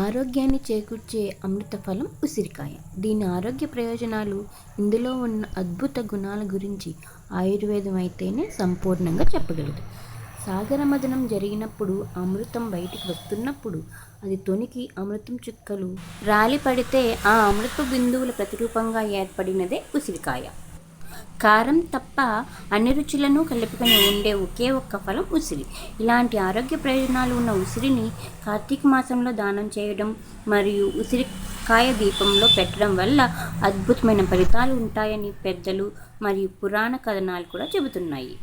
ఆరోగ్యాన్ని చేకూర్చే అమృత ఫలం ఉసిరికాయ. దీని ఆరోగ్య ప్రయోజనాలు, ఇందులో ఉన్న అద్భుత గుణాల గురించి ఆయుర్వేదం అయితేనే సంపూర్ణంగా చెప్పగలదు. సాగర మథనం జరిగినప్పుడు అమృతం బయటికి వస్తున్నప్పుడు అది తొణికి అమృతం చుక్కలు రాలి పడితే ఆ అమృత బిందువుల ప్రతిరూపంగా ఏర్పడినదే ఉసిరికాయ. కారం తప్ప అన్ని రుచులను కలుపుకొని ఉండే ఒకే ఒక్క ఫలం ఉసిరి. ఇలాంటి ఆరోగ్య ప్రయోజనాలు ఉన్న ఉసిరిని కార్తీక మాసంలో దానం చేయడం మరియు ఉసిరికాయ దీపంలో పెట్టడం వల్ల అద్భుతమైన ఫలితాలు ఉంటాయని పెద్దలు మరియు పురాణ కథనాలు కూడా చెబుతున్నాయి.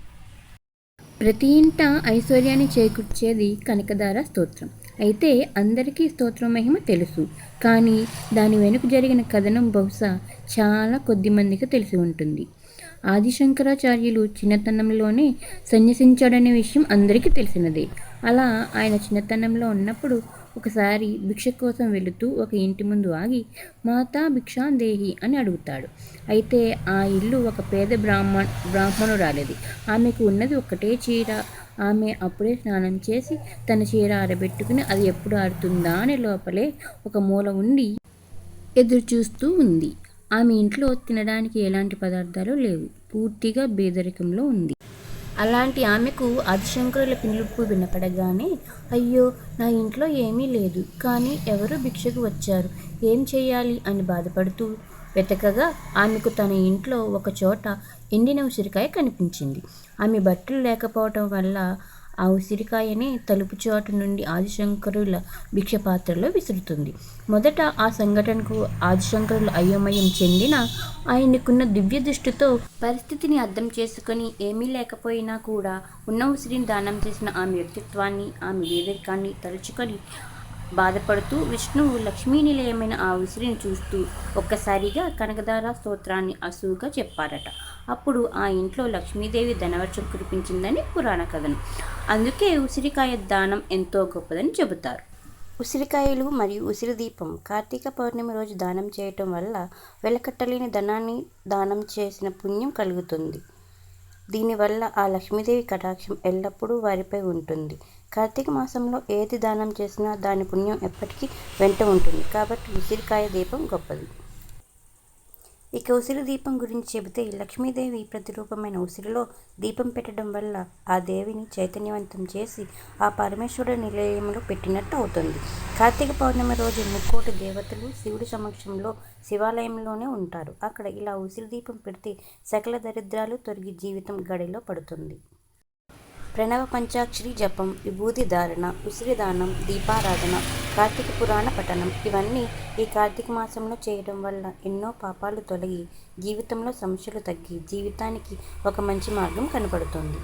ప్రతి ఇంట ఐశ్వర్యాన్ని చేకూర్చేది కనకదార స్తోత్రం. అయితే అందరికీ స్తోత్రం మహిమ తెలుసు, కానీ దాని వెనుక జరిగిన కథనం బహుశా చాలా కొద్ది మందికి తెలిసి ఉంటుంది. ఆదిశంకరాచార్యులు చిన్నతనంలోనే సన్యసించాడనే విషయం అందరికీ తెలిసినదే. అలా ఆయన చిన్నతనంలో ఉన్నప్పుడు ఒకసారి భిక్ష కోసం వెళుతూ ఒక ఇంటి ముందు ఆగి మాతా భిక్షాందేహి అని అడుగుతాడు. అయితే ఆ ఇల్లు ఒక పేద బ్రాహ్మణురాలిది. ఆమెకు ఉన్నది ఒక్కటే చీర. ఆమె అప్పుడే స్నానం చేసి తన చీర ఆరబెట్టుకుని అది ఎప్పుడు ఆరుతుందా అని లోపలే ఒక మూల ఉండి ఎదురు చూస్తూ ఉంది. ఆమె ఇంట్లో తినడానికి ఎలాంటి పదార్థాలు లేవు. పూర్తిగా పేదరికంలో ఉంది. అలాంటి ఆమెకు ఆదిశంకరుల పిలుపు వినపడగానే, అయ్యో, నా ఇంట్లో ఏమీ లేదు, కానీ ఎవరో భిక్షకు వచ్చారు, ఏం చేయాలి అని బాధపడుతూ వెతకగా ఆమెకు తన ఇంట్లో ఒక చోట ఎండిన ఉసిరికాయ కనిపించింది. ఆమె బట్టలు లేకపోవటం వల్ల ఆ ఉసిరికాయని తలుపు చోటు నుండి ఆదిశంకరుల భిక్ష పాత్రలో విసురుతుంది. మొదట ఆ సంఘటనకు ఆదిశంకరులు అయోమయం చెందిన ఆయనకున్న దివ్య దృష్టితో పరిస్థితిని అర్థం చేసుకుని ఏమీ లేకపోయినా కూడా ఉన్న ఉసిరిని దానం చేసిన ఆమె వ్యక్తిత్వాన్ని, ఆమె పేదరికాన్ని తలుచుకొని బాధపడుతూ విష్ణువు లక్ష్మీ నిలయమైన ఆ ఉసిరిని చూస్తూ ఒక్కసారిగా కనకదార స్తోత్రాన్ని అసువుగా చెప్పారట. అప్పుడు ఆ ఇంట్లో లక్ష్మీదేవి ధనవర్షం కురిపించిందని పురాణ కథనం. అందుకే ఉసిరికాయ దానం ఎంతో గొప్పదని చెబుతారు. ఉసిరికాయలు మరియు ఉసిరి దీపం కార్తీక పౌర్ణమి రోజు దానం చేయటం వల్ల వెలకట్టలేని ధనాన్ని దానం చేసిన పుణ్యం కలుగుతుంది. దీనివల్ల ఆ లక్ష్మీదేవి కటాక్షం ఎల్లప్పుడూ వారిపై ఉంటుంది. కార్తీక మాసంలో ఏది దానం చేసినా దాని పుణ్యం ఎప్పటికీ వెంట ఉంటుంది. కాబట్టి ఉసిరికాయ దీపం గొప్పది. ఇక ఉసిరి దీపం గురించి చెబితే, లక్ష్మీదేవి ప్రతిరూపమైన ఉసిరిలో దీపం పెట్టడం వల్ల ఆ దేవిని చైతన్యవంతం చేసి ఆ పరమేశ్వరుడి నిలయంలో పెట్టినట్టు అవుతుంది. కార్తీక పౌర్ణమి రోజు ముక్కోటి దేవతలు శివుడి సమక్షంలో శివాలయంలోనే ఉంటారు. అక్కడ ఇలా ఉసిరి దీపం పెడితే సకల దరిద్రాలు తొలగి జీవితం గడిలో పడుతుంది. ప్రణవ పంచాక్షరి జపం, విభూతి ధారణ, ఉసిరి దానం, దీపారాధన, కార్తీక పురాణ పఠనం ఇవన్నీ ఈ కార్తీక మాసంలో చేయడం వల్ల ఎన్నో పాపాలు తొలగి జీవితంలో సమస్యలు తగ్గి జీవితానికి ఒక మంచి మార్గం కనపడుతుంది.